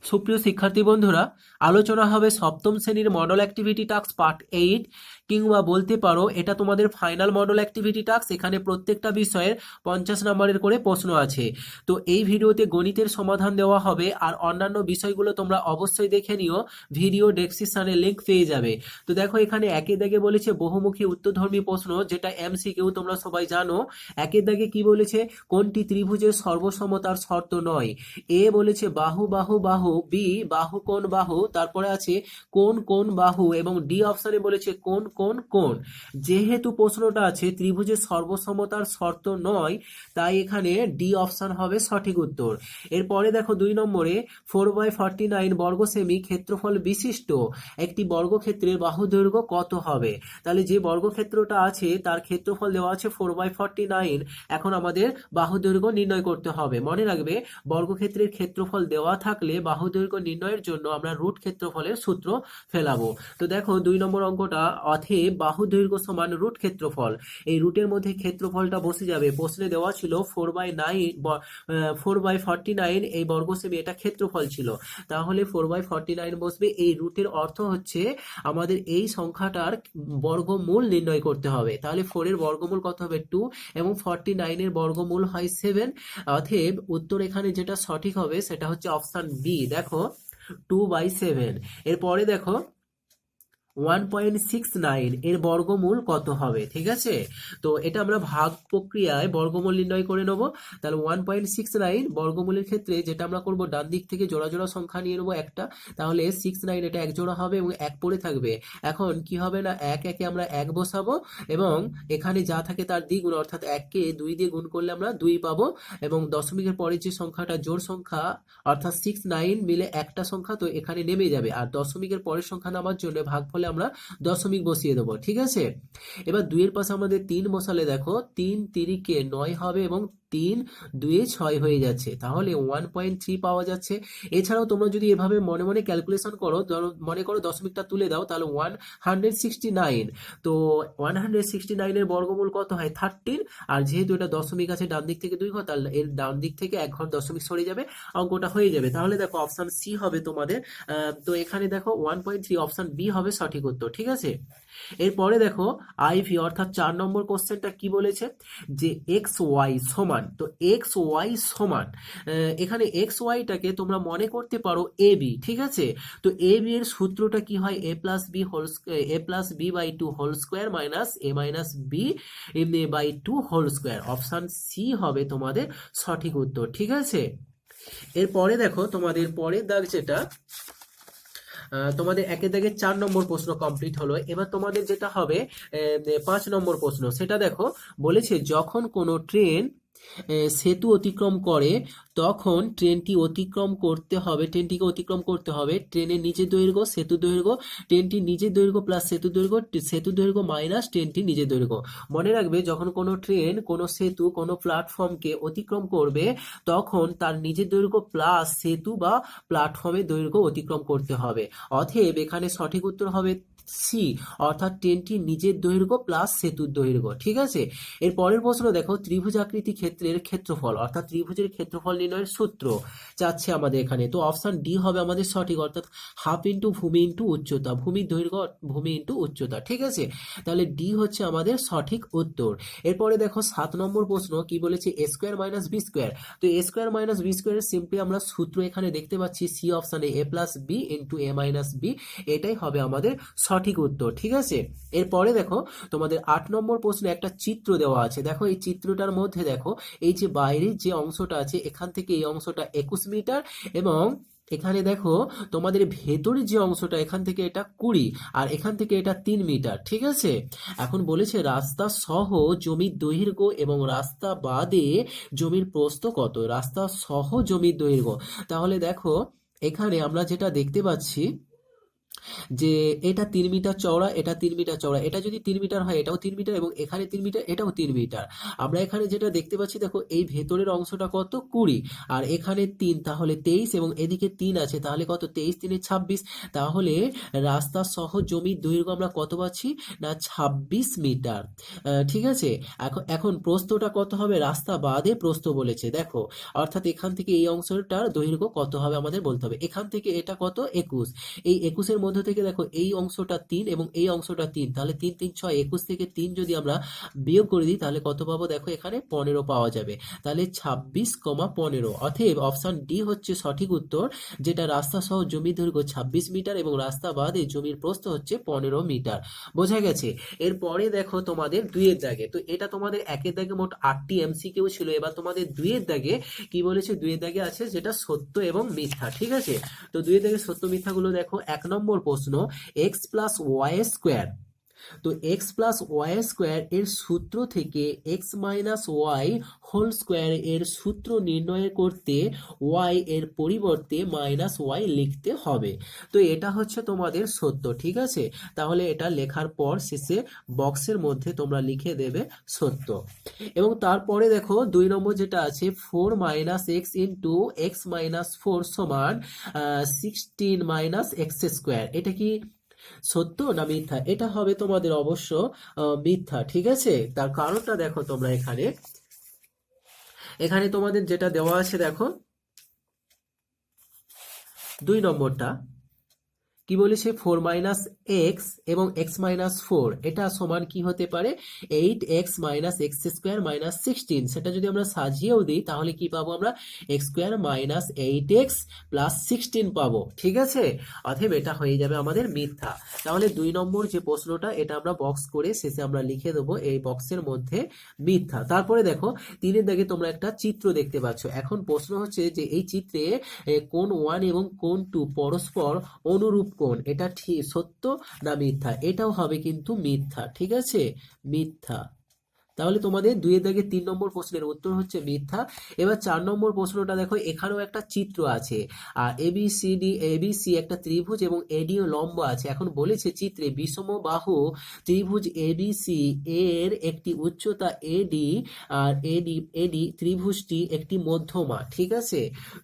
সুপ্রিয় শিক্ষার্থী বন্ধুরা, আলোচনা হবে সপ্তম শ্রেণীর মডেল অ্যাক্টিভিটি টাস্ক পার্ট 8, কিংবা বলতে পারো এটা তোমাদের ফাইনাল মডেল অ্যাক্টিভিটি টাস্ক। এখানে প্রত্যেকটা বিষয়ের 50 নম্বরের করে প্রশ্ন আছে। তো এই ভিডিওতে গণিতের সমাধান দেওয়া হবে, আর অন্যান্য বিষয়গুলো তোমরা অবশ্যই দেখে নিও, ভিডিও ডেসক্রিপশনে লিংক পেয়ে যাবে। তো দেখো, এখানে একের দাগে বলেছে বহুমুখী উত্তরধর্মী প্রশ্ন, যেটা এমসিকিউ, তোমরা সবাই জানো। একের দাগে কি বলেছে, কোনটি ত্রিভুজের সর্বসমতার শর্ত নয়? এ বলেছে বাহু বাহু বাহু, বি বাহু কোণ বাহু, তারপরে আছে কোণ কোণ বাহু, এবং ডি অপশনে বলেছে কোণ কোণ কোণ। যেহেতু প্রশ্নটা আছে ত্রিভুজের সর্বসমতার শর্ত নয়, তাই এখানে ডি অপশন হবে সঠিক উত্তর। এরপরে দেখো 2 নম্বরে 4/49 বর্গ সেমি ক্ষেত্রফল বিশিষ্ট একটি বর্গক্ষেত্রের বাহু দৈর্ঘ্য কত হবে? তাহলে যে বর্গক্ষেত্রটা আছে তার ক্ষেত্রফল দেওয়া আছে 4/49। এখন আমাদের বাহু দৈর্ঘ্য নির্ণয় করতে হবে। মনে রাখবে, বর্গক্ষেত্রের ক্ষেত্রফল দেওয়া থাকলে বাহু দৈর্ঘ্য নির্ণয়ের জন্য আমরা রুট ক্ষেত্রফলের সূত্র ফেলাবো। তো দেখো 2 নম্বর অঙ্কটা, অতএব বাহু দৈর্ঘ্য সমান রুট ক্ষেত্রফল। এই রুটের মধ্যে ক্ষেত্রফলটা বসে যাবে। প্রশ্নে দেওয়া ছিল 4/49 এই বর্গ সেমি, এটা ক্ষেত্রফল ছিল, তাহলে 4/49 বসবে। এই রুটের অর্থ হচ্ছে আমাদের এই সংখ্যাটার বর্গমূল নির্ণয় করতে হবে। তাহলে 4 এর বর্গমূল কত হবে? 2, এবং 49 এর বর্গমূল হয় 7। অতএব উত্তর এখানে যেটা সঠিক হবে সেটা হচ্ছে অপশন বি। দেখো 2/7। এরপরে দেখো 1.69 এর বর্গমূল কত হবে? ঠিক আছে, তো এটা আমরা ভাগ প্রক্রিয়ায় বর্গমূল নির্ণয় করে নেব। তাহলে 1.69 বর্গমূলের ক্ষেত্রে যেটা আমরা করব, ডান দিক থেকে জোড়া জোড়া সংখ্যা নিয়ে নেবো একটা। তাহলে 69 এটা এক জোড়া হবে এবং এক পড়ে থাকবে। এখন কি হবে না, এক একে আমরা এক বসাবো, এবং এখানে যা থাকে তার দ্বিগুণ, অর্থাৎ 1কে 2 দিয়ে গুণ করলে আমরা 2 পাবো, এবং দশমিকের পরে যে সংখ্যাটা জোড় সংখ্যা, অর্থাৎ 69 মিলে একটা সংখ্যা, তো এখানে নেমে যাবে। আর দশমিকের পরের সংখ্যা নামার জন্য ভাগফলে আমরা দশমিক বসিয়ে দেবো। ঠিক আছে, এবার 2 এর পাশে আমাদের 3 বসালে দেখো 3 তিরিকে 9 হবে, এবং 3 2 6 হয়ে যাচ্ছে, তাহলে 1.3 পাওয়া যাচ্ছে। এছাড়াও তোমরা যদি এভাবে মনে মনে ক্যালকুলেশন করো, মনে করো দশমিকটা তুলে দাও, তাহলে 169। তো 169 এর বর্গমূল কত হয়? 13। আর যেহেতু এটা দশমিক আছে, ডান দিক থেকে 2 ঘর, তাহলে এর ডান দিক থেকে 1 ঘর দশমিক সরে যাবে, অঙ্কটা হয়ে যাবে। তাহলে দেখো অপশন সি হবে তোমাদের। তো এখানে দেখো 1.3, অপশন বি হবে সঠিক উত্তর। ঠিক আছে, এরপরে দেখো আইভি, অর্থাৎ 4 নম্বর কোশ্চেনটা কি বলেছে, যে এক্স ওয়াই সমান। তো এক্স ওয়াই সমান, এখানে এক্স ওয়াইটাকে তোমরা মনে করতে পারো এ বি। ঠিক আছে, তো এ বি এর সূত্রটা কি হয়? a+b/2 whole square minus a-b/2 whole square. Option C হবে তোমাদের সঠিক উত্তর। ঠিক আছে, এরপরে দেখো তোমাদের পরের দাগ যেটা, তোমাদের একের দাগে 4 নম্বর প্রশ্ন কমপ্লিট হলো। এবার তোমাদের যেটা হবে 5 নম্বর প্রশ্ন, সেটা দেখো বলেছে, যখন কোনো ট্রেন সেতু অতিক্রম করে, তখন ট্রেনটিকে অতিক্রম করতে হবে ট্রেনের নিজের দৈর্ঘ্য, সেতু দৈর্ঘ্য, ট্রেনটির নিজের দৈর্ঘ্য প্লাস সেতু দৈর্ঘ্য, সেতু দৈর্ঘ্য মাইনাস ট্রেনটির নিজের দৈর্ঘ্য। মনে রাখবে, যখন কোনো ট্রেন কোনো সেতু কোনো প্ল্যাটফর্মকে অতিক্রম করবে, তখন তার নিজের দৈর্ঘ্য প্লাস সেতু বা প্ল্যাটফর্মের দৈর্ঘ্য অতিক্রম করতে হবে। অতএব এখানে সঠিক উত্তর হবে সি, অর্থাৎ ট্রেনটির নিজের দৈর্ঘ্য প্লাস সেতুর দৈর্ঘ্য। ঠিক আছে, এর পরের প্রশ্ন দেখো, ত্রিভুজাকৃতি ক্ষেত্রের ক্ষেত্রফল, অর্থাৎ ত্রিভুজের ক্ষেত্রফল নির্ণয়ের সূত্র চাচ্ছে আমাদের এখানে। তো অপশন ডি হবে আমাদের সঠিক, অর্থাৎ হাফ ইন্টু ভূমি ইন্টু উচ্চতা, ভূমির দৈর্ঘ্য ভূমি ইন্টু উচ্চতা। ঠিক আছে, তাহলে ডি হচ্ছে আমাদের সঠিক উত্তর। এরপরে দেখো 7 নম্বর প্রশ্ন কি বলেছে, এ স্কোয়ার মাইনাস বি স্কোয়ার। তো এ স্কোয়ার মাইনাস বি স্কোয়ারের সিম্পলি আমরা সূত্র এখানে দেখতে পাচ্ছি, সি অপশনে a+b ইন্টু a-b, এটাই হবে আমাদের সঠিক উত্তর। ঠিক আছে, এরপরে দেখো তোমাদের 8 নম্বর প্রশ্নে একটা চিত্র দেওয়া আছে। দেখো এই চিত্রটার মধ্যে দেখো, এই যে বাইরের যে অংশটা আছে, এখান থেকে এই অংশটা 21 মিটার, এবং এখানে দেখো তোমাদের ভেতরের যে অংশটা, এখান থেকে এটা 20, আর এখান থেকে এটা 3 মিটার। ঠিক আছে, এখন বলেছে রাস্তা সহ জমির দৈর্ঘ্য এবং রাস্তা বাদে জমির প্রস্থ কত? রাস্তা সহ জমির দৈর্ঘ্য, তাহলে দেখো এখানে আমরা যেটা দেখতে পাচ্ছি, যে এটা 3 মিটার চওড়া, এটা 3 মিটার চওড়া, এটা যদি 3 মিটার হয় এটাও 3 মিটার এবং এখানে 3 মিটার এটাও 3 মিটার। আমরা এখানে যেটা দেখতে পাচ্ছি দেখো এই ভেতরের অংশটা কত 20 আর এখানে 3 তাহলে 23 এবং এদিকে 3 আছে তাহলে কত 23 3 26। তাহলে রাস্তা সহ জমির দৈর্ঘ্য আমরা কত পাচ্ছি না 26 মিটার। ঠিক আছে, এখন এখন প্রস্থটা কত হবে, রাস্তা বাদে প্রস্থ বলেছে দেখো, অর্থাৎ এখান থেকে এই অংশটার দৈর্ঘ্য কত হবে আমাদের বলতে হবে। এখান থেকে এটা কত 21, এই 21-এর মধ্যে থেকে দেখো এই অংশটা 3 এবং এই অংশটা 3, তাহলে 3 3 6, 21 থেকে 3 যদি আমরা বিয়োগ করে দিই তাহলে কত পাবো দেখো এখানে 15 পাওয়া যাবে। তাহলে 26,15, অতএব অপশন ডি হচ্ছে সঠিক উত্তর, যেটা রাস্তা সহ জমির দৈর্ঘ্য 26 মিটার এবং রাস্তা বাদে জমির প্রস্থ হচ্ছে 15 মিটার। বোঝা গেছে? এরপরে দেখো তোমাদের 2-এর দাগে, তো এটা তোমাদের 1-এর দাগে মোট 8টি এমসিকিউ ছিল, এবার তোমাদের 2-এর দাগে কি বলেছে, 2-এর দাগে আছে যেটা সত্য এবং মিথ্যা। ঠিক আছে, তো 2-এর দাগে সত্য মিথ্যাগুলো দেখো। 1 নম্বর প্রশ্ন, এক্স প্লাস ওয়াই স্কোয়ার, তো এক্স প্লাস ওয়াই স্কোয়ার এর সূত্র থেকে x minus y whole square এর সূত্র নির্ণয় করতে ওয়াই এর পরিবর্তে মাইনাস ওয়াই লিখতে হবে। তো এটা হচ্ছে তোমাদের সত্য। ঠিক আছে, তাহলে এটা লেখার পর শেষে বক্সের মধ্যে তোমরা লিখে দেবে সত্য। এবং তারপরে দেখো 2 নম্বর যেটা আছে 4 minus x into x minus 4 সমান 16 মাইনাস এক্স স্কোয়ার, এটা কি সত্য না মিথ্যা? এটা হবে তোমাদের অবশ্য মিথ্যা। ঠিক আছে, তার কারণটা দেখো তোমরা এখানে, এখানে তোমাদের যেটা দেওয়া আছে দেখো 2 নম্বরটা কি বলেছে, 4 মাইনাস এক্স এবং এক্স মাইনাস 4 এটা সমান কি হতে পারে 8x minus x square minus 16। সেটা যদি আমরা সাজিয়েও দিই তাহলে কি পাবো আমরা x square minus 8x plus 16 পাবো। ঠিক আছে, অতএব এটা হয়ে যাবে আমাদের মিথ্যা। তাহলে 2 নম্বর যে প্রশ্নটা এটা আমরা বক্স করে শেষে আমরা লিখে দেবো এই বক্সের মধ্যে মিথ্যা। তারপরে দেখো 3-এর দাগে তোমরা একটা চিত্র দেখতে পাচ্ছ। এখন প্রশ্ন হচ্ছে যে এই চিত্রে কোণ 1 এবং কোণ 2 পরস্পর অনুরূপ কোণ, এটা ঠিক সত্য না মিথ্যা? এটাও হবে কিন্তু মিথ্যা। ঠিক আছে, মিথ্যা। তাহলে তোমাদের 2-এর দাগে 3 নম্বর প্রশ্নের উত্তর হচ্ছে মিথ্যা। এবার 4 নম্বর প্রশ্নটা দেখো, এখানেও একটা চিত্র আছে আর এবিসি একটা ত্রিভুজ এবং এডি লম্ব আছে। এখন বলেছে চিত্রে বিষমবাহু ত্রিভুজ এবিসি এর একটি উচ্চতা এডি আর এডি ত্রিভুজটি একটি মধ্যমা। ঠিক আছে,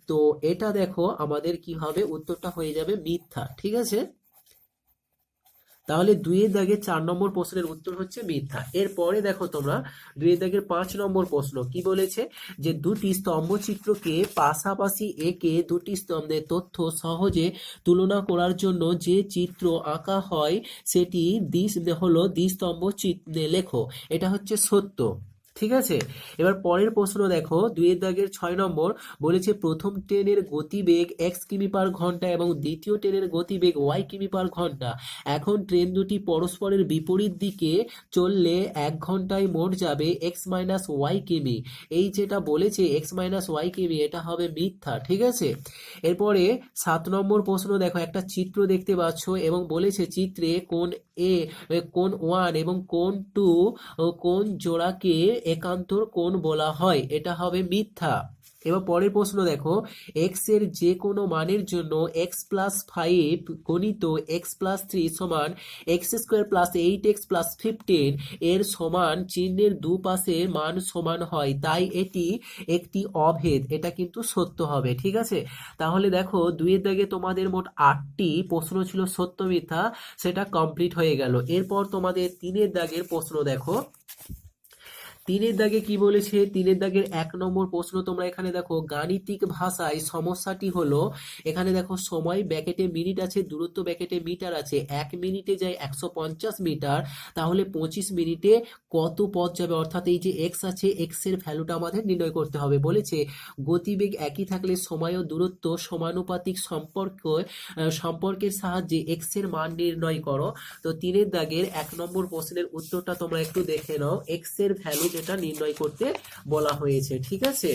তো এটা দেখো আমাদের কি হবে, উত্তরটা হয়ে যাবে মিথ্যা। ঠিক আছে, তাহলে 2-এর দাগের 4 নম্বর প্রশ্নের উত্তর হচ্ছে মিথ্যা। এরপরে দেখো তোমরা 2-এর দাগের 5 নম্বর প্রশ্ন কি বলেছে, যে দুটি স্তম্ভচিত্রকে পাশাপাশি এঁকে দুটি স্তম্ভের তথ্য সহজে তুলনা করার জন্য যে চিত্র আঁকা হয় সেটি হলো দ্বিস্তম্ভ লেখো, এটা হচ্ছে সত্য। ঠিক আছে, এবার পরের প্রশ্ন দেখো 2-এর দাগের 6 নম্বর বলেছে প্রথম ট্রেনের গতিবেগ এক্স কিমি পার ঘন্টা এবং দ্বিতীয় ট্রেনের গতিবেগ ওয়াই কিমি পার ঘন্টা। এখন ট্রেন দুটি পরস্পরের বিপরীত দিকে চললে 1 ঘন্টায় মোট যাবে এক্স মাইনাস ওয়াই কিমি। এই যেটা বলেছে এক্স মাইনাস ওয়াই কিমি, এটা হবে মিথ্যা। ঠিক আছে, এরপরে 7 নম্বর প্রশ্ন দেখো, একটা চিত্র দেখতে পাচ্ছ এবং বলেছে চিত্রে কোণ এ, কোণ 1 এবং কোণ 2 কোণ জোড়াকে একান্তর কোণ বলা হয়, এটা হবে মিথ্যা। এবার পরের প্রশ্ন দেখো, এক্স এর যে কোনো মানের জন্য এক্স প্লাস 5 গণিত এক্স প্লাস 3 সমান x square plus 8x plus 15 এর সমান চিহ্নের দুপাশের মান সমান হয়, তাই এটি একটি অভেদ, এটা কিন্তু সত্য হবে। ঠিক আছে, তাহলে দেখো 2-এর দাগে তোমাদের মোট 8টি প্রশ্ন ছিল সত্য মিথ্যা, সেটা কমপ্লিট হয়ে গেল। এরপর তোমাদের 3-এর দাগের প্রশ্ন দেখো। 3-এর দাগে কি বলেছে, 3-এর দাগের 1 নম্বর প্রশ্ন তোমরা এখানে দেখো, গাণিতিক ভাষায় সমস্যাটি হলো, এখানে দেখো সময় ব্যাকেটে মিনিট আছে, দূরত্ব ব্যাকেটে মিটার আছে, 1 মিনিটে যায় 150 মিটার, তাহলে 25 মিনিটে কত পথ যাবে, অর্থাৎ এই যে এক্স আছে এক্স এর ভ্যালুটা আমাদের নির্ণয় করতে হবে। বলেছে গতিবেগ একই থাকলে সময় ও দূরত্ব সমানুপাতিক সম্পর্কের সাহায্যে এক্স এর মান নির্ণয় করো। তো 3-এর দাগের 1 নম্বর প্রশ্নের উত্তরটা তোমরা একটু দেখে নাও, এক্স এর ভ্যালু যেটা নির্ণয় করতে বলা হয়েছে। ঠিক আছে,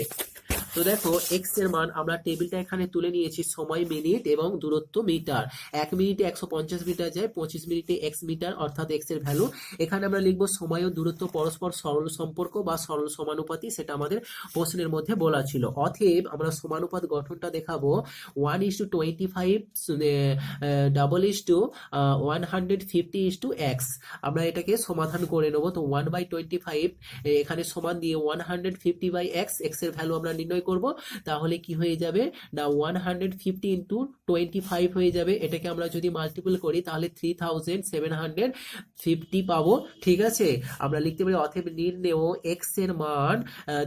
তো দেখো এক্স এর মান আমরা টেবিলটা এখানে তুলে নিয়েছি, সময় মিনিট এবং দূরত্ব মিটার। 1 মিনিটে 150 মিটার যায়, 25 মিনিটে x মিটার, অর্থাৎ x এর ভ্যালু। এখানে আমরা লিখবো সময় ও দূরত্ব পরস্পর সরল সম্পর্ক বা সরল সমানুপাতি, সেটা আমাদের প্রশ্নের মধ্যে বলা ছিল। অতএব আমরা সমানুপাত গঠনটা দেখাবো 1:25 150 x। আমরা এটাকে সমাধান করে নেবো। তো 1/25 এখানে সমান দিয়ে 150/x, x এর ভ্যালু আমরা নির্ণয় করব। তাহলে কি হয়ে যাবে না 150 ইন্টু 25 হয়ে যাবে। এটাকে আমরা যদি মাল্টিপল করি তাহলে 3750 পাবো। ঠিক আছে, আমরা লিখতে পারি অতএব নির্ণেয় x এর মান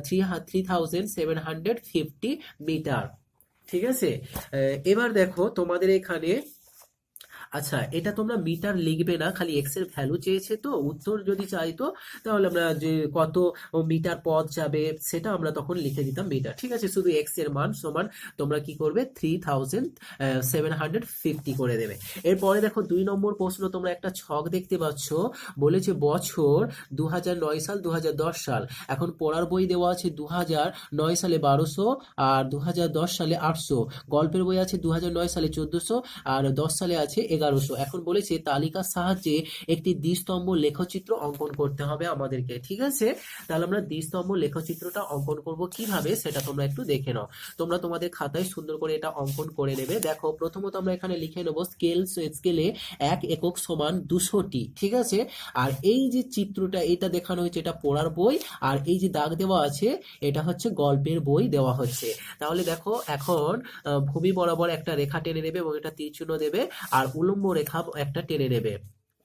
3750 মিটার। ঠিক আছে, এবার দেখো তোমাদের এখানে, আচ্ছা এটা তোমরা মিটার লিখবে না, খালি এক্স এর ভ্যালু চেয়েছে, তো উত্তর যদি চাইতো তাহলে আমরা যে কত মিটার পথ যাবে সেটা আমরা তখন লিখে দিতাম মিটার। ঠিক আছে, শুধু এক্স এর মান সমান তোমরা কি করবে 3750 করে দেবে। এরপরে দেখো 2 নম্বর প্রশ্ন, তোমরা একটা ছক দেখতে পাচ্ছ, বলেছে বছর 2009 সাল 2010 সাল। এখন পড়ার বই দেওয়া আছে 2009 সালে 1200 আর 2010 সালে 800। গল্পের বই আছে 2009 সালে 1400 আর 10 সালে আছে 1100। এখন বলেছে তালিকার সাহায্যে একটি দ্বিস্তম্ভ লেখচিত্র অঙ্কন করতে হবে আমাদেরকে। ঠিক আছে, তাহলে আমরা দ্বিস্তম্ভ লেখচিত্রটা অঙ্কন করব কিভাবে সেটা তোমরা একটু দেখে নাও। তোমরা তোমাদের খাতায় সুন্দর করে এটা অঙ্কন করে নেবে। দেখো প্রথমত আমরা এখানে লিখে নেব স্কেলে 1 একক সমান 200টি। ঠিক আছে, আর এই যে চিত্রটা এটা দেখানো হয়েছে এটা পড়ার বই, আর এই যে দাগ দেওয়া আছে এটা হচ্ছে গল্পের বই দেওয়া হচ্ছে। তাহলে দেখো এখন ভূমি বরাবর একটা রেখা টেনে নেবে এবং এটা তীর চিহ্ন দেবে, আর উলম্ব রেখা একটা টেনে নেবে,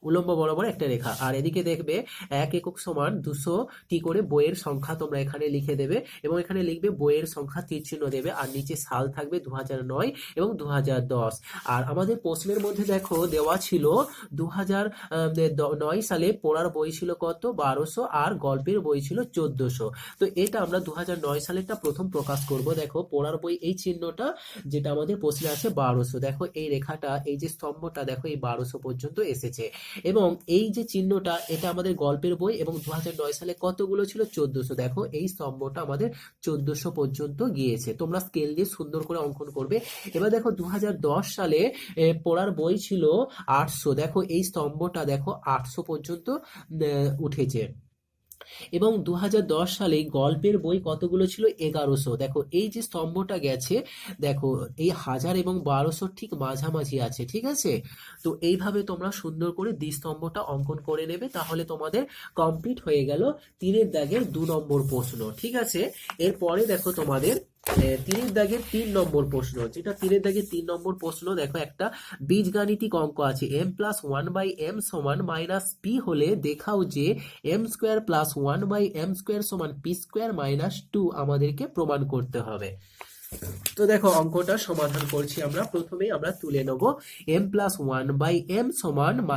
উলম্ব বরাবর একটা রেখা। আর এদিকে দেখবে 1 একক সমান 200টি করে বইয়ের সংখ্যা তোমরা এখানে লিখে দেবে এবং এখানে লিখবে বইয়ের সংখ্যা, তীর চিহ্ন দেবে, আর নিচে সাল থাকবে 2009 এবং 2010। আর আমাদের প্রশ্নের মধ্যে দেখো দেওয়া ছিল 2009 সালে পড়ার বই ছিল কত 1200 আর গল্পের বই ছিল 1400। তো এটা আমরা 2009 সালেরটা প্রথম প্রকাশ করব। দেখো পড়ার বই এই চিহ্নটা যেটা আমাদের প্রশ্নে আছে 1200, দেখো এই রেখাটা এই যে স্তম্ভটা দেখো এই 1200 পর্যন্ত এসেছে, এবং এই যে চিহ্নটা এটা আমাদের গল্পের বই এবং 2009 সালে কতগুলো ছিল 1400। দেখো এই স্তম্ভটা আমাদের 1400 পর্যন্ত গিয়েছে। তোমরা স্কেল দিয়ে সুন্দর করে অঙ্কন করবে। এবার দেখো 2010 সালে পড়ার বই ছিল 800, দেখো এই স্তম্ভটা দেখো 800 পর্যন্ত উঠেছে, এবং 2010 সালে গল্পের বই কতগুলো ছিল 1100। দেখো এই যে স্তম্ভটা গেছে দেখো এই 1000 এবং 1200 ঠিক মাঝামাঝি আছে। ঠিক আছে, তো এইভাবে তোমরা সুন্দর করে দ্বিস্তম্ভটা অঙ্কন করে নেবে, তাহলে তোমাদের কমপ্লিট হয়ে গেল 3 দাগের 2 নম্বর প্রশ্ন। ঠিক আছে, এরপরে দেখো তোমাদের 3 দাগের 3 নম্বর প্রশ্ন, যেটা 3 দাগের 3 নম্বর প্রশ্ন। দেখো একটা বীজগাণিতিক অঙ্ক আছে, m+1/m সমান -p হলে দেখাও যে m² + 1/m² সমান p² - 2 আমাদেরকে প্রমাণ করতে হবে। তো দেখো অঙ্কটা সমাধান করছি আমরা। প্রথমেই আমরা তুলে নেব m+1/m সমান -p,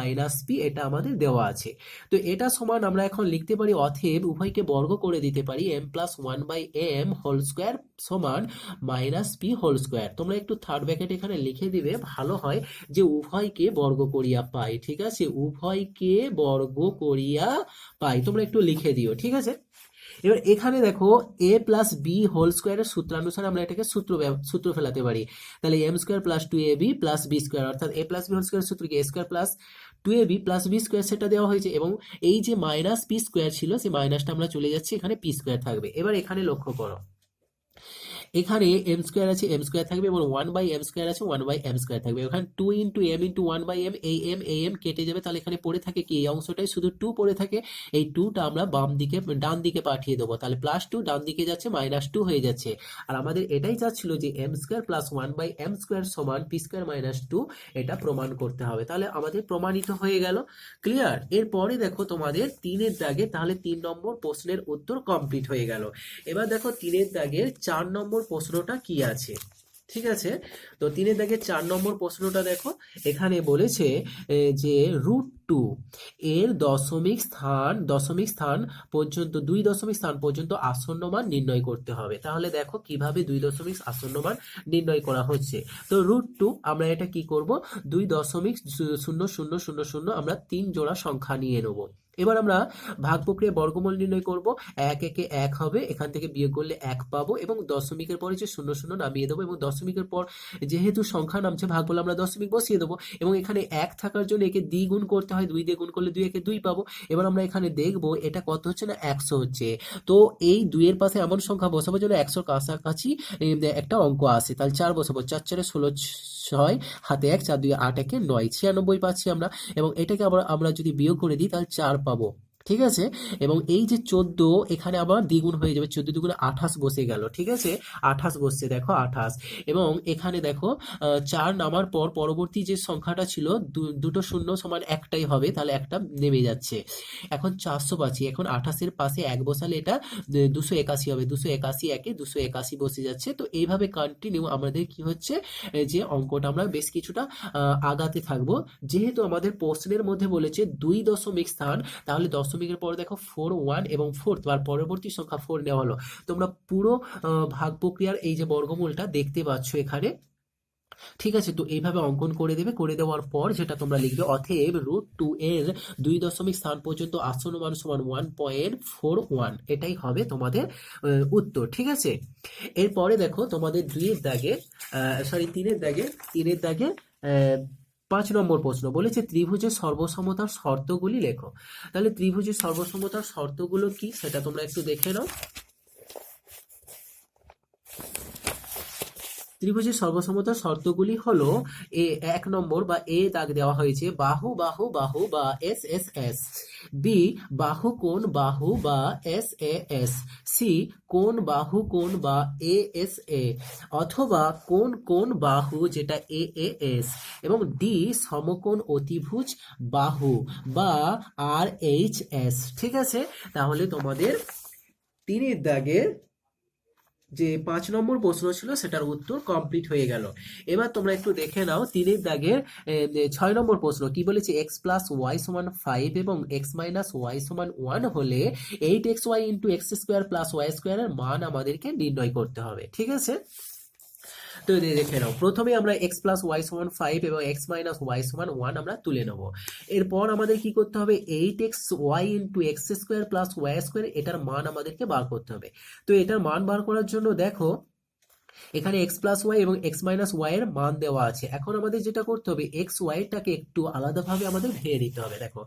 এটা আমাদের দেওয়া আছে। তো এটা সমান আমরা এখন লিখতে পারি অতএব উভয়কে বর্গ করে দিতে পারি, m+1/m হোল স্কয়ার সমান -p²। তোমরা একটু থার্ড ব্র্যাকেট এখানে লিখে দিবে, ভালো হয় যে উভয়কে বর্গ করিয়া পাই। ঠিক আছে, উভয়কে বর্গ করিয়া পাই, তোমরা একটু লিখে দিও। ঠিক আছে, এবার এখানে দেখো a প্লাস বি হোল স্কোয়ারের সূত্রানুসারে আমরা এটাকে সূত্র ফেলাতে পারি। তাহলে m² + 2ab + b², অর্থাৎ a প্লাস বি হোল স্কোয়ারের সূত্র কি a² + 2ab + b² সেটা দেওয়া হয়েছে, এবং এই যে -p² ছিল সেই মাইনাসটা আমরা চলে যাচ্ছি, এখানে p² থাকবে। এবার এখানে লক্ষ্য করো, এখানে m² আছে m² থাকবে এবং 1/m² আছে 1/m² থাকবে। এখানে 2 × m × 1/m, এই m কেটে যাবে, তাহলে এখানে পড়ে থাকে কি এই অংশটাই শুধু 2 পড়ে থাকে। এই 2টা আমরা ডান দিকে পাঠিয়ে দেবো, তাহলে +2 ডান দিকে যাচ্ছে -2 হয়ে যাচ্ছে। আর আমাদের এটাই চাচ্ছিল যে m² + 1/m² সমান p² - 2, এটা প্রমাণ করতে হবে। তাহলে আমাদের প্রমাণিত হয়ে গেল। ক্লিয়ার? এরপরে দেখো তোমাদের 3 দাগে তাহলে 3 নম্বর প্রশ্নের উত্তর কমপ্লিট হয়ে গেল। এবার দেখো 3 দাগের 4 নম্বর প্রশ্নটা কি আছে। ঠিক আছে, তো 3 দাগের 4 নম্বর প্রশ্নটা দেখো, এখানে বলেছে যে √2 এর দশমিক স্থান পর্যন্ত 2 দশমিক স্থান পর্যন্ত আসন্ন মান নির্ণয় করতে হবে। তাহলে দেখো কিভাবে 2 দশমিক আসন্ন মান নির্ণয় করা হচ্ছে। তো √2 আমরা এটা কি করব, 2.0000 আমরা 3 জোড়া সংখ্যা নিয়ে নেব। এবার আমরা ভাগ প্রক্রিয়ায় বর্গমূল নির্ণয় করব। ১ একে ১ হবে, এখান থেকে বিয়োগ করলে ১ পাবো এবং দশমিকের পরে যে শূন্য শূন্য নামিয়ে দেবো এবং দশমিকের পর যেহেতু সংখ্যা নামছে ভাগ বলে আমরা দশমিক বসিয়ে দেবো এবং এখানে ১ থাকার জন্য একে দ্বিগুণ করতে হয়, ২ দিয়ে গুণ করলে ২ একে ২ পাবো। এবার আমরা এখানে দেখবো এটা কত হচ্ছে না ১০০ হচ্ছে। তো এই ২ এর পাশে এমন সংখ্যা বসাবো যেন ১০০ কাছাকাছি একটা অঙ্ক আসে। তাহলে ৪ বসাবো, ৪ ৪ ১৬ ৬ হাতে ১, ৪ ২ ৮ একে ৯, ৯৬ পাচ্ছি আমরা এবং এটাকে আবার আমরা যদি বিয়োগ করে দিই তাহলে ৪ পাবো। ঠিক আছে, এবং এই যে ১৪ এখানে আবার দ্বিগুণ হয়ে যাবে, ১৪ দুগুণে ২৮ বসে গেল। ঠিক আছে, ২৮ বসছে, দেখো ২৮ এবং এখানে দেখো ৪ নামার পর পরবর্তী যে সংখ্যাটা ছিল দুটো শূন্য সমান একটাই হবে, তাহলে একটা নেমে যাচ্ছে। এখন ৪০০ পাচ্ছি, এখন ২৮-এর পাশে ১ বসালে এটা ২৮১ হবে, ২৮১ একে ২৮১ বসে যাচ্ছে। তো এইভাবে কন্টিনিউ আমাদের কি হচ্ছে যে অঙ্কটা আমরা বেশ কিছুটা আগাতে থাকবো। যেহেতু আমাদের প্রশ্নের মধ্যে বলেছে ২ দশমিক স্থান, তাহলে দশমিকের পরে দেখো 4 1 এবং 4 তার পরবর্তী সংখ্যা 4 নেওয়া হলো। তোমরা পুরো ভাগ প্রক্রিয়ার এই যে বর্গমূলটা দেখতে পাচ্ছ এখানে। ঠিক আছে, তো এইভাবে অঙ্কন করে দেবে, করে দেওয়ার পর যেটা তোমরা লিখবে অতএব √2 এর ২ দশমিক স্থান পর্যন্ত আসন্ন মান সমান 1.41, এটাই হবে তোমাদের উত্তর। ঠিক আছে, এরপরে দেখো তোমাদের 3 এর দাগে ৫ নম্বর প্রশ্ন বলেছে ত্রিভুজের সর্বসমতার শর্তগুলি লেখো। তাহলে ত্রিভুজের সর্বসমতার শর্তগুলো কি সেটা তোমরা একটু দেখে নাও। ত্রিভুজের সর্বসমতার শর্তগুলি হলো ১ নম্বর বা এ দাগ দেওয়া হয়েছে বাহু বাহু বাহু বা এস এস এস, বি বাহু কোণ বাহু বা এস এ এস, সি কোণ বাহু কোণ বা এ এস এ, অথবা কোণ কোণ বাহু যেটা এ এ এস, এবং ডি সমকোণ অতিভুজ বাহু বা আর এইচ এস। ঠিক আছে, তাহলে তোমাদের ৩ দাগের যে ৫ নম্বর প্রশ্ন ছিল সেটার উত্তর কমপ্লিট হয়ে গেল। এবার তোমরা একটু দেখে নাও ৩ দাগের ৬ নম্বর প্রশ্ন কি বলেছে এক্স প্লাস ওয়াই সমান ৫ এবং এক্স মাইনাস ওয়াই সমান 1 হলে 8xy into x square plus y স্কোয়ারের মান আমাদেরকে নির্ণয় করতে হবে। ঠিক আছে, তো দেখে নাও প্রথমে আমরা এক্স প্লাস ওয়াই সমান 5 এবং এক্স মাইনাস ওয়াই সমান 1 আমরা তুলে নেব। এরপর আমাদের কি করতে হবে 8xy into x square plus y square, এটার মান আমাদেরকে বার করতে হবে। তো এটার মান বার করার জন্য দেখো এখানে এক্স প্লাস ওয়াই এবং এক্স মাইনাস ওয়াই এর মান দেওয়া আছে। এখন আমাদের যেটা করতে হবে এক্স ওয়াইটাকে একটু আলাদাভাবে আমাদের ভেঙে নিতে হবে। দেখো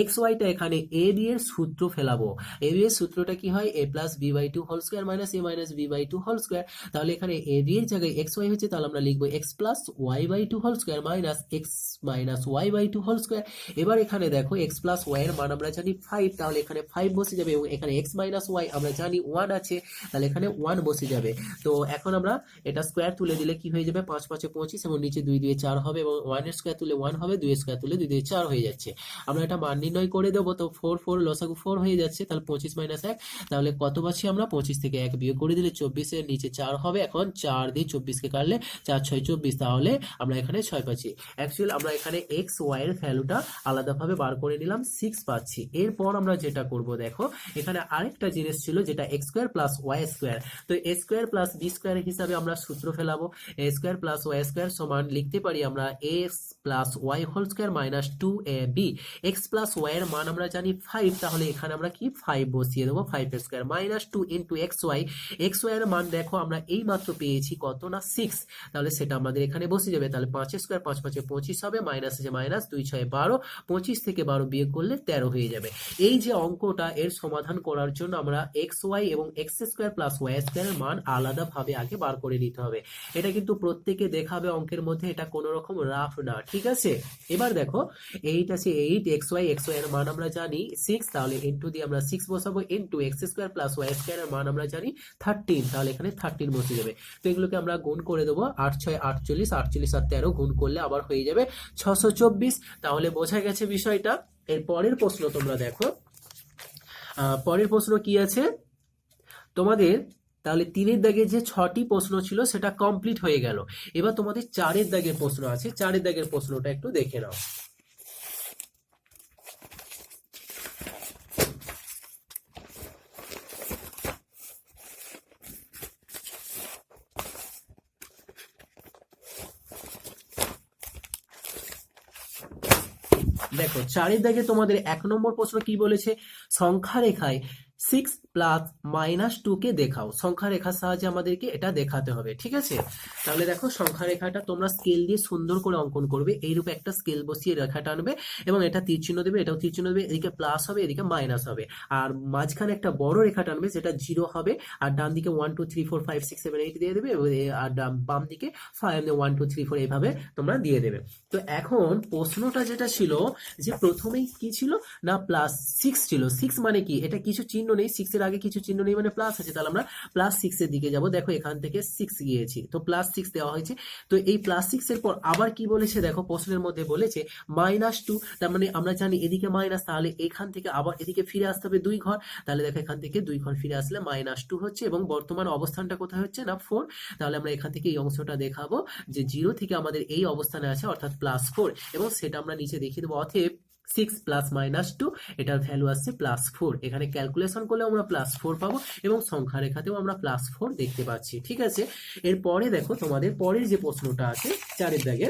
এক্স ওয়াইটা এখানে এ দিয়ে সূত্র ফেলাবো। এ দিয়ে সূত্রটা কি হয় A plus B by two whole square minus A minus B by two whole square. তাহলে এখানে এ দিয়ে জায়গায় এক্স ওয়াই হচ্ছে, তাহলে আমরা লিখবো x plus y by two whole square minus x minus y by two whole square. এবার এখানে দেখো এক্স প্লাস ওয়াই এর মান আমরা জানি 5, তাহলে এখানে 5 বসে যাবে এবং এখানে এক্স মাইনাস ওয়াই আমরা জানি 1 আছে, তাহলে এখানে 1 বসে যাবে। তো এখন আমরা এটা স্কোয়ার তুলে দিলে কি হয়ে যাবে 5 5 25 এবং নিচে 2 2 4 হবে এবং 1 এর স্কোয়ার তুলে 1 হবে, 2 এর স্কোয়ার তুলে 2 2 4 হয়ে যাচ্ছে। আমরা এটা মান নির্ণয় করে দেবো। তো 4 4 লসাগু 4 হয়ে যাচ্ছে, তাহলে 25 মাইনাস 1, তাহলে কত পাচ্ছি আমরা 25 থেকে 1 বিয়োগ করে দিলে 24 এর নিচে 4 হবে। এখন 4 দিয়ে 24 কে কাটলে 4 6 24, তাহলে আমরা এখানে 6 পাচ্ছি। অ্যাকচুয়ালি আমরা এখানে এক্স ওয়াই এর ভ্যালুটা আলাদাভাবে বার করে নিলাম, 6 পাচ্ছি। এরপর আমরা যেটা করব দেখো এখানে আরেকটা জিনিস ছিল যেটা x square plus y square. তো a square plus b square হিসাবে আমরা সূত্র ফেলাবো। A square plus y square সমান লিখতে পারি আমরা x plus y whole square minus 2ab। X plus y এর মান আমরা জানি 5, তাহলে এখানে আমরা কি 5 বসিয়ে দেবো, 5 এর square minus 2 into x y. X y এর মান দেখো আমরা এই মাত্র পেয়েছি কত না 6, তাহলে সেটা আমাদের এখানে বসে যাবে। তাহলে 5 এর স্কোয়ার 5 5 25 হবে, মাইনাস আছে মাইনাস 2 6 12, 25 থেকে 12 বিয়োগ করলে 13 হয়ে যাবে। এই যে অঙ্কটা এর সমাধান করার জন্য আমরা এক্স ওয়াই এবং x square plus y square এর মান আলাদাভাবে আগে বার করে নিতে হবে। এটা কিন্তু প্রত্যেকে দেখাবে অঙ্কের মধ্যে, এটা কোনো রকম রাফ না। ঠিক আছে, এবার দেখো 8 আছে 8 এক্স ওয়াই এর মান আমরা জানি 6, তাহলে ইনটু দিয়ে আমরা 6 বসাবো into x square plus y square এর মান আমরা জানি 13, তাহলে এখানে 13 বসে যাবে। তো এগুলোকে আমরা গুণ করে দেবো, 8 6 48, 48 আর 13 গুণ করলে আবার হয়ে যাবে 624। তাহলে বোঝা গেছে বিষয়টা। এর পরের প্রশ্ন তোমরা দেখো, পরের প্রশ্ন কি আছে তোমাদের। তাহলে 3 দাগে যে 6টি প্রশ্ন ছিল সেটা কমপ্লিট হয়ে গেল। এবার তোমাদের 4 দাগের প্রশ্ন আছে, 4 দাগের প্রশ্নটা একটু দেখে নাও। দেখো 4 দাগে তোমাদের 1 নম্বর প্রশ্ন কি বলেছে, সংখ্যা রেখায় 6 প্লাস -2 কে দেখাও। সংখ্যা রেখার সাহায্যে আমাদেরকে এটা দেখাতে হবে, ঠিক আছে। তাহলে দেখো সংখ্যা রেখাটা তোমরা স্কেল দিয়ে সুন্দর করে অঙ্কন করবে, এইরূপ একটা স্কেল বসিয়ে রেখাটা আনবে এবং এটা তীর চিহ্ন দেবে, এটাও তীর চিহ্ন দেবে, এদিকে প্লাস হবে এদিকে মাইনাস হবে, আর মাঝখানে একটা বড় রেখা টানবে যেটা 0 হবে, আর ডান দিকে 1 2 3 4 5 6 7 8 দিয়ে দেবে, আর বাম দিকে 1 2 3 4 এইভাবে তোমরা দিয়ে দেবে। তো এখন প্রশ্নটা যেটা ছিল যে প্রথমেই কি ছিল না +6 ছিল। 6 মানে কি, এটা কিছু চিহ্ন নেই, 6 এর আগে কিছু চিহ্ন নেই মানে প্লাস আছে, তাহলে আমরা +6 এর দিকে যাব। দেখো এখান থেকে 6 গিয়েছি, তো +6 দেওয়া হয়েছে। তো এই +6 এর পর আবার কি বলেছে, দেখো প্রশ্নের মধ্যে বলেছে -2, তার মানে আমরা জানি এদিকে মাইনাস, তাহলে এখান থেকে আবার এদিকে ফিরে আসতে হবে 2 ঘর। তাহলে দেখো এখান থেকে 2 ঘর ফিরে আসলে -2 হচ্ছে, এবং বর্তমান অবস্থানটা কোথায় হচ্ছে না 4। তাহলে আমরা এখান থেকে এই অংশটা দেখাবো যে 0 থেকে আমাদের এই অবস্থানে আছে অর্থাৎ +4, এবং সেটা আমরা নিচে দেখিয়ে দেবো। অতএব 6 প্লাস -2 এটার ভ্যালু আসছে +4। এখানে ক্যালকুলেশন করলে আমরা +4 পাবো, এবং সংখ্যা রেখাতেও আমরা +4 দেখতে পাচ্ছি, ঠিক আছে। এরপরে দেখো তোমাদের পরের যে প্রশ্নটা আছে 4 দাগে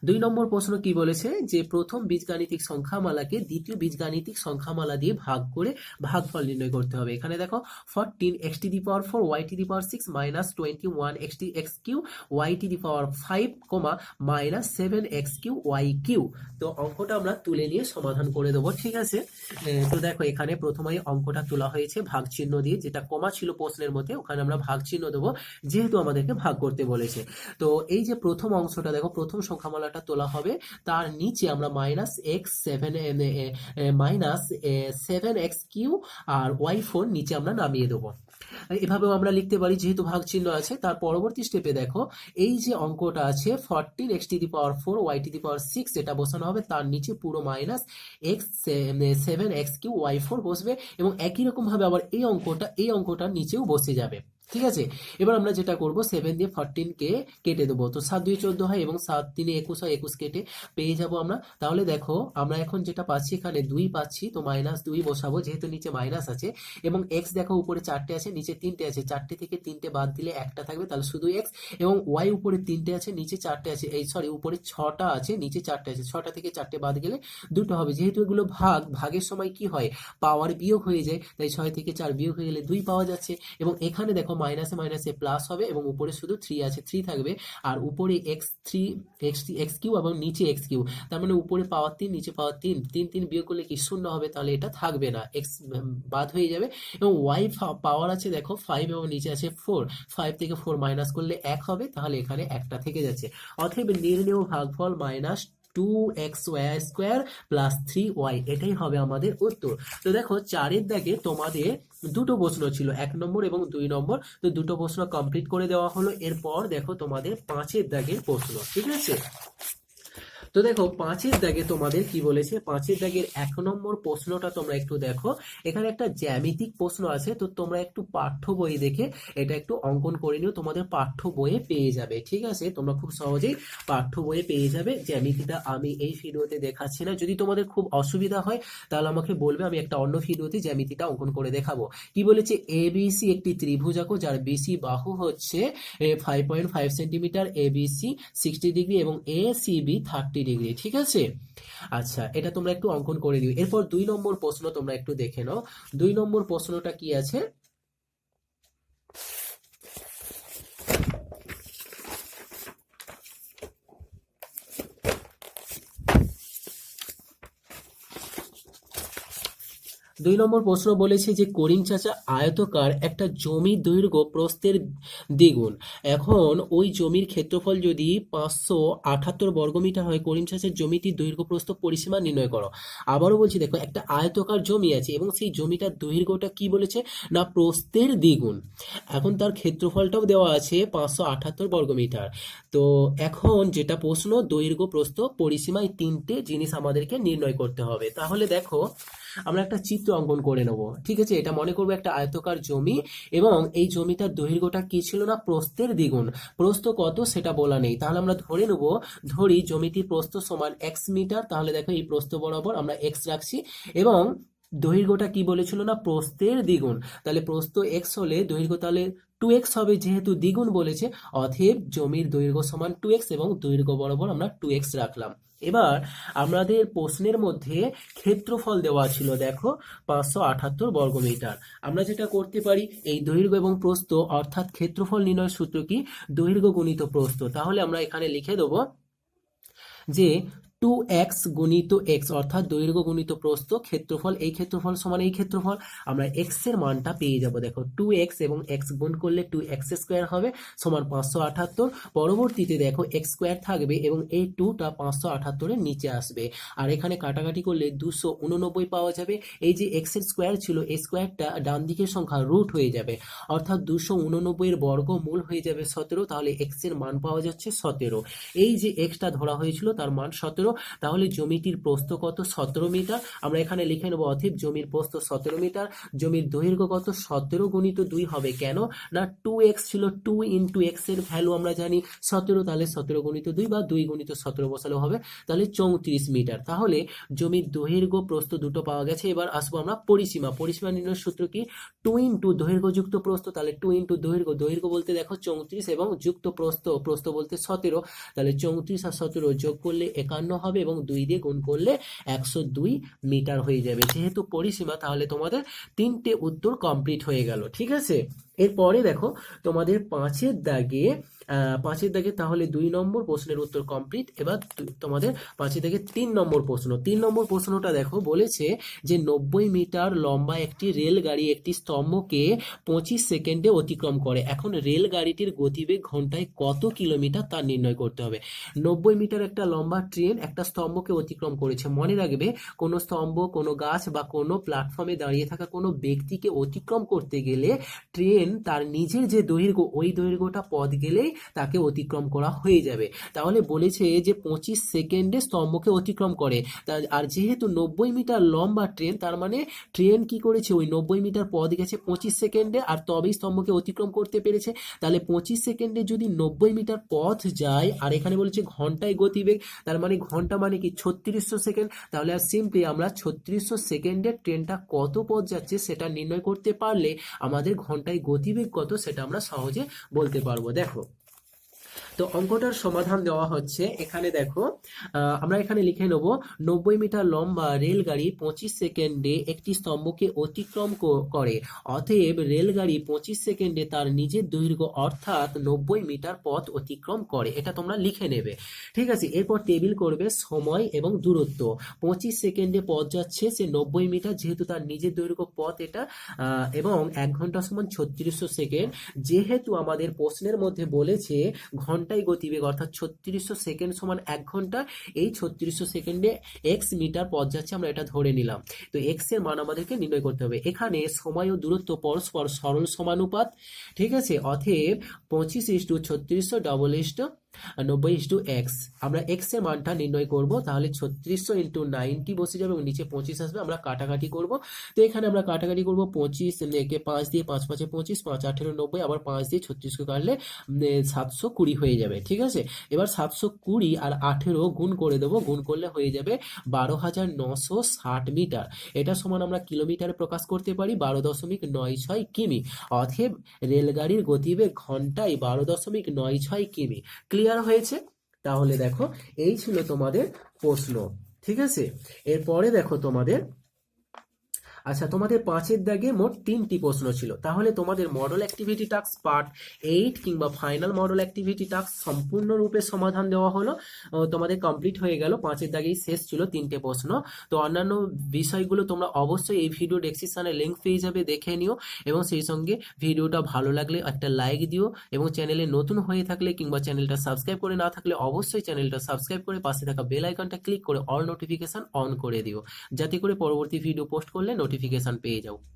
2 নম্বর প্রশ্ন কি বলেছে যে প্রথম বীজগাণিতিক সংখ্যামালাকে দ্বিতীয় বীজগাণিতিক সংখ্যামালা দিয়ে ভাগ করে ভাগফল নির্ণয় করতে হবে। এখানে দেখো 14x⁴ y⁴ 6 -21x³ y⁵ -7x³ y³ তো অঙ্কটা আমরা তুলে নিয়ে সমাধান করে দেবো, ঠিক আছে। তো দেখো এখানে প্রথমেই অঙ্কটা তোলা হয়েছে ভাগ চিহ্ন দিয়ে, যেটা কমা ছিল প্রশ্নের মধ্যে ওখানে আমরা ভাগ চিহ্ন দেবো যেহেতু আমাদেরকে ভাগ করতে বলেছে। তো এই যে প্রথম অংশটা দেখো, প্রথম সংখ্যামালাটা তোলা হবে, তার নিচে আমরা -7x³ আর y4 নিচে আমরা নামিয়ে দেবো। এভাবেও আমরা লিখতে পারি যেহেতু ভাগ চিহ্ন আছে। তার পরবর্তী স্টেপে দেখো এই যে অঙ্কটা আছে 14x⁴ y⁴ 6 এটা বসানো হবে, তার নিচে পুরো -7x³ y4 বসবে, এবং একই রকম ভাবে আবার এই অঙ্কটার নিচেও বসে যাবে, ঠিক আছে। এবার আমরা যেটা করব 7 দিয়ে 14 কে কেটে দেবো, তো 7 2 14 হয় এবং 7 3 21 হয়, 21 কেটে পেয়ে যাব আমরা। তাহলে দেখো আমরা এখন যেটা পাচ্ছি এখানে 2 পাচ্ছি, তো -2 বসাবো যেহেতু নিচে মাইনাস আছে, এবং x দেখো উপরে 4টে আছে নিচে 3টে আছে, 4টে থেকে 3টে বাদ দিলে একটা থাকবে, তাহলে শুধু x, এবং y উপরে 3টে আছে নিচে 4টে আছে, এই সরি উপরে 6টা আছে নিচে 4টে আছে, 6টা থেকে 4টে বাদ গেলে 2টো হবে। যেহেতু এগুলো ভাগের সময় কি হয় পাওয়ার বিয়োগ হয়ে যায়, তাই 6 থেকে 4 বিয়োগ হয়ে গেলে 2 পাওয়া যাচ্ছে, এবং এখানে দেখো মাইনাসে মাইনাসে প্লাস হবে, এবং উপরে শুধু 3 আছে 3 থাকবে, আর উপরে x3 এবং নিচে x3, তার মানে উপরে পাওয়ার 3 নিচে পাওয়ার 3, 3 3 বিয়োগ করলে কি 0 হবে, তাহলে এটা থাকবে না, x বাদ হয়ে যাবে, এবং y পাওয়ার আছে দেখো 5 এবং নিচে আছে 4, 5 থেকে 4 মাইনাস করলে 1 হবে, তাহলে এখানে একটা থেকে যাচ্ছে। অতএব নির্ণেয় ভাগফল -2x² + 3y, এটাই হবে আমাদের উত্তর। তো দেখো 4 দাগে তোমাদের দুটো প্রশ্ন ছিল, 1 নম্বর এবং 2 নম্বর, তো দুটো প্রশ্ন কমপ্লিট করে দেওয়া হলো। এরপর দেখো তোমাদের 5 দাগের প্রশ্ন, ঠিক আছে। তো দেখো 5 দাগে তোমাদের কি বলেছে, 5 দাগের 1 নম্বর প্রশ্নটা তোমরা একটু দেখো। এখানে একটা জ্যামিতিক প্রশ্ন আছে, তো তোমরা একটু পাঠ্য বই দেখে এটা একটু অঙ্কন করে নিও, তোমাদের পাঠ্য বইয়ে পেয়ে যাবে, ঠিক আছে। তোমরা খুব সহজেই পাঠ্য বইয়ে পেয়ে যাবে। জ্যামিতিটা আমি এই ভিডিওতে দেখাচ্ছি না, যদি তোমাদের খুব অসুবিধা হয় তাহলে আমাকে বলবে, আমি একটা অন্য ভিডিওতে জ্যামিতিটা অঙ্কন করে দেখাবো। কি বলেছে, ABC একটি ত্রিভুজাক যার বিসি বাহু হচ্ছে 5.5 সেন্টিমিটার, ABC 60 ডিগ্রি এবং ACB 30 ডিগ্রি, ঠিক আছে। আচ্ছা এটা তোমরা একটু অঙ্কন করে দিও। এরপর 2 নম্বর প্রশ্ন তোমরা একটু দেখে নাও। 2 নম্বর প্রশ্নটা কি আছে, 2 নম্বর প্রশ্ন বলেছে যে করিম চাচা আয়তকার একটা জমির দৈর্ঘ্য প্রস্থের দ্বিগুণ। এখন ওই জমির ক্ষেত্রফল যদি 578 বর্গমিটার হয়, করিম চাচার জমিটির দৈর্ঘ্য প্রস্থ পরিসীমা নির্ণয় করো। আবারও বলছি দেখো একটা আয়তকার জমি আছে এবং সেই জমিটার দৈর্ঘ্যটা কি বলেছে না প্রস্থের দ্বিগুণ। এখন তার ক্ষেত্রফলটাও দেওয়া আছে 578 বর্গমিটার। তো এখন যেটা প্রশ্ন দৈর্ঘ্য প্রস্থ পরিসীমা এই 3টে জিনিস আমাদেরকে নির্ণয় করতে হবে। তাহলে দেখো আমরা একটা চিত্র অঙ্কন করে নেব, ঠিক আছে। এটা মনে করবো একটা আয়তকার জমি, এবং এই জমিটার দৈর্ঘ্যটা কি ছিল না প্রস্থের দ্বিগুণ। প্রস্থ কত সেটা বলা নেই, তাহলে আমরা ধরে নেব, ধরি জমিটির প্রস্থ সমান x মিটার, তাহলে দেখো এই প্রস্থ বরাবর আমরা x রাখছি, এবং দৈর্ঘ্যটা কি বলেছিল না প্রস্থের দ্বিগুণ, তাহলে প্রস্থ x হলে দৈর্ঘ্য তাহলে 2x হবে, যেহেতু দ্বিগুণ বলেছে অতএব জমির দৈর্ঘ্য সমান 2x এবং দৈর্ঘ্য বরাবর আমরা 2x রাখলাম। এবার আমাদের প্রশ্নের মধ্যে ক্ষেত্রফল দেওয়া ছিল, দেখো 578 বর্গমিটার। আমরা যেটা করতে পারি, এই দৈর্ঘ্য এবং প্রস্থ অর্থাৎ ক্ষেত্রফল নির্ণয়ের সূত্র কি, দৈর্ঘ্য গুণিত প্রস্থ। তাহলে আমরা এখানে লিখে দেবো যে 2x গুণিত x অর্থাৎ দৈর্ঘ্য গুণিত প্রস্থ ক্ষেত্রফল, এই ক্ষেত্রফল সমান এই ক্ষেত্রফল, আমরা x এর মানটা পেয়ে যাব। দেখো 2x এবং x গুণ করলে 2x স্কোয়ার হবে সমান 578। পরবর্তীতে দেখো x স্কোয়ার থাকবে এবং এই 2টা 578 এর নিচে আসবে, আর এখানে কাটাকাটি করলে 289 পাওয়া যাবে। এই যে x এর স্কোয়ার ছিল, এই স্কোয়ারটা ডান দিকের সংখ্যা রুট হয়ে যাবে, অর্থাৎ 289 এর বর্গমূল হয়ে যাবে 17। তাহলে x এর মান পাওয়া যাচ্ছে 17। এই যে x টা ধরা হয়েছিল তার মান 17। তাহলে জমিটির প্রস্থ কত, 17 মিটার। আমরা এখানে লিখে নেব অতএব জমির প্রস্থ 17 মিটার। জমির দৈর্ঘ্য কত, 17 গুণিত 2 হবে, কেন না 2x ছিল, 2 ইন্টু x এর ভ্যালু আমরা জানি 17, তাহলে 17 গুণিত 2 বা 2 গুণিত 17 বসালে হবে, তাহলে 34 মিটার। তাহলে জমির দৈর্ঘ্য প্রস্থ দুটো পাওয়া গেছে। এবার আসবো আমরা পরিসীমা। পরিসীমা নির্ণয়ের সূত্র কি, 2 ইন্টু দৈর্ঘ্য যুক্ত প্রস্থ, তাহলে 2 ইন্টু দৈর্ঘ্য, দৈর্ঘ্য বলতে দেখো 34 এবং যুক্ত প্রস্থ, প্রস্থ বলতে 17, তাহলে 34 আর 17 যোগ করলে 51 হবে এবং 2 দিয়ে গুণ করলে 102 মিটার হয়ে যাবে। যেহেতু পরিসীমা, তাহলে তোমাদের 3টে উত্তর কমপ্লিট হয়ে গেল। ঠিক আছে, এরপরে দেখো তোমাদের পাঁচের দাগে তাহলে 2 নম্বর প্রশ্নের উত্তর কমপ্লিট। এবার তোমাদের 5 দাগে 3 নম্বর প্রশ্ন। 3 নম্বর প্রশ্নটা দেখো, বলেছে যে 90 মিটার লম্বা একটি রেলগাড়ি একটি স্তম্ভকে 25 সেকেন্ডে অতিক্রম করে। এখন রেলগাড়িটির গতিবেগ ঘন্টায় কত কিলোমিটার তা নির্ণয় করতে হবে। 90 মিটার একটা লম্বা ট্রেন একটা স্তম্ভকে অতিক্রম করেছে। মনে রাখবে, কোনো স্তম্ভ, কোনো গাছ বা কোনো প্ল্যাটফর্মে দাঁড়িয়ে থাকা কোনো ব্যক্তিকে অতিক্রম করতে গেলে ট্রেন তার নিজের যে দৈর্ঘ্য, ওই দৈর্ঘ্যটা পথ গেলেই তাকে অতিক্রম করা হয়ে যাবে। তাহলে বলেছে যে 25 সেকেন্ডে স্তম্ভকে অতিক্রম করে। আর যেহেতু 90 মিটার লম্বা ট্রেন, তার মানে ট্রেন কি করেছে, ওই 90 মিটার পথ গেছে 25 সেকেন্ডে, আর তবেই স্তম্ভকে অতিক্রম করতে পেরেছে। তাহলে 25 সেকেন্ডে যদি 90 মিটার পথ যায়, আর এখানে বলেছে ঘন্টায় গতিবেগ, তার মানে ঘন্টা মানে কি 3600 সেকেন্ড। তাহলে আর সিম্পলি আমরা 3600 সেকেন্ডে ট্রেনটা কত পথ যাচ্ছে সেটা নির্ণয় করতে পারলে আমাদের ঘন্টায় গতিবেগ কত সেটা আমরা সহজে বলতে পারবো। দেখো, তো অঙ্কটার সমাধান দেওয়া হচ্ছে এখানে। দেখো, আমরা এখানে লিখে নেব 90 মিটার লম্বা রেলগাড়ি 25 সেকেন্ডে একটি স্তম্ভকে অতিক্রম করে। অতএব রেলগাড়ি 25 সেকেন্ডে তার নিজের দৈর্ঘ্য অর্থাৎ 90 মিটার পথ অতিক্রম করে। এটা তোমরা লিখে নেবে। ঠিক আছে, এরপর টেবিল করবে সময় এবং দূরত্ব। 25 সেকেন্ডে পথ যাচ্ছে সে 90 মিটার, যেহেতু তার নিজের দৈর্ঘ্য পথ এটা, এবং 1 ঘন্টা সমান 3600 সেকেন্ড। যেহেতু আমাদের প্রশ্নের মধ্যে বলেছে ঘন্টায় গতিবেগ অর্থাৎ 3600 সেকেন্ড সমান 1 ঘন্টা, এই 3600 সেকেন্ডে এক্স মিটার পথ যাচ্ছে, আমরা এটা ধরে নিলাম। তো এক্স এর মান আমাদেরকে নির্ণয় করতে হবে। এখানে সময় ও দূরত্ব পরস্পর সরল সমানুপাত। ঠিক আছে, অতএব 25:3600 ডবল 90:x। আমরা x এর মানটা নির্ণয় করব। তাহলে 3600 ইন্টু 90 বসে যাবে এবং নিচে 25 আসবে। আমরা কাটাকাটি করব। তো এখানে আমরা কাটাকাটি করব, 25 কে 5 দিয়ে 5 5 25, 5 18 90, আবার 5 দিয়ে 36 কে কাটলে 720 হয়ে যাবে। ঠিক আছে, এবার 720 আর 18 গুণ করে দেবো, গুণ করলে হয়ে যাবে 12,960 মিটার। এটা সমান আমরা কিলোমিটারে প্রকাশ করতে পারি 12.96 কিমি। অতএব রেলগাড়ির গতিবেগ ঘন্টায় 12.96 কিমি। ক্লিয়ার হয়েছে? তাহলে দেখো, এই ছিল তোমাদের প্রশ্ন। ঠিক আছে, এরপরে দেখো তোমাদের, আচ্ছা, তোমাদের 5 দাগে মোট 3টি প্রশ্ন ছিল। তাহলে তোমাদের মডেল অ্যাক্টিভিটি টাস্ক পার্ট 8 কিংবা ফাইনাল মডেল অ্যাক্টিভিটি টাস্ক সম্পূর্ণরূপে সমাধান দেওয়া হলো, তোমাদের কমপ্লিট হয়ে গেল। 5 দাগেই শেষ ছিল 3টে প্রশ্ন। তো অন্যান্য বিষয়গুলো তোমরা অবশ্যই এই ভিডিও ডেসক্রিপশনে লিংক পেয়ে যাবে, দেখে নিও। এবং সেই সঙ্গে ভিডিওটা ভালো লাগলে একটা লাইক দিও, এবং চ্যানেলে নতুন হয়ে থাকলে কিংবা চ্যানেলটা সাবস্ক্রাইব করে না থাকলে অবশ্যই চ্যানেলটা সাবস্ক্রাইব করে পাশে থাকা বেল আইকনটা ক্লিক করে অল নোটিফিকেশন অন করে দিও, যাতে করে পরবর্তী ভিডিও পোস্ট করলে নোটিফিকেশন পেয়ে যাও।